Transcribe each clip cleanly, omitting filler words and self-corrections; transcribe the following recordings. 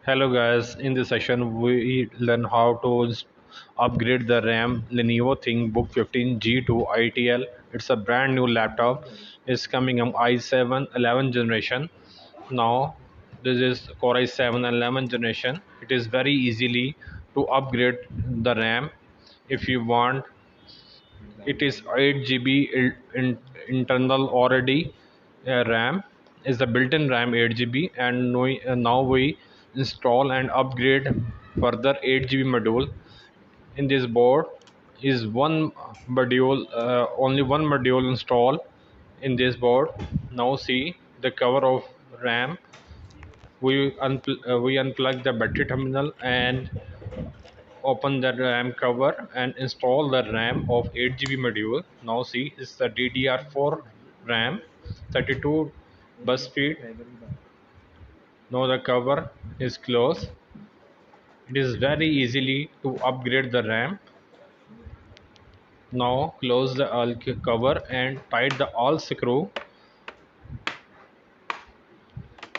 Hello guys, in this session we learn how to upgrade the RAM Lenovo ThinkBook 15 G2 ITL. It's a brand new laptop. It's coming on i7 11 generation. Now this is Core i7 11 generation. It is very easily to upgrade the RAM if you want. It is 8 GB internal already. RAM is the built-in RAM 8 GB, and now we install and upgrade further 8 GB module. In this board is one module, only one module installed in this board. Now see the cover of RAM. We unplug the battery terminal and open the RAM cover and install the RAM of 8 GB module. Now see, it's the DDR4 RAM, 32 bus speed. Now the cover is closed. It is very easily to upgrade the RAM. Now close the all cover and tight the all screw.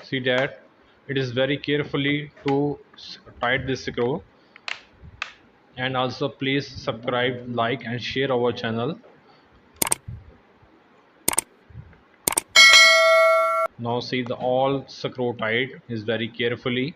See that it is very carefully to tight this screw. And also please subscribe, like and share our channel. Now see the all screw tight is very carefully.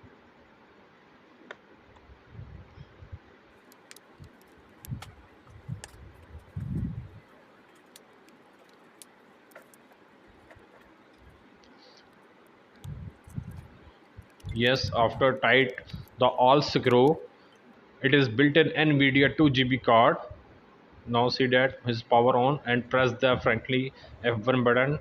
Yes, after tight the all screw, it is built in NVIDIA 2 GB card. Now see that his power on and press the frankly F1 button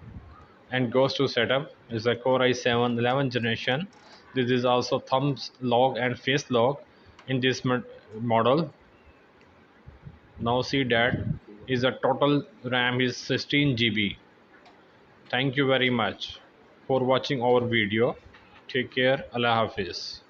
and goes to setup. Is a Core i7 11 generation. This is also thumbs log and face log in this model. Now see that is a total RAM is 16 GB. Thank you very much for watching our video. Take care. Allah Hafiz.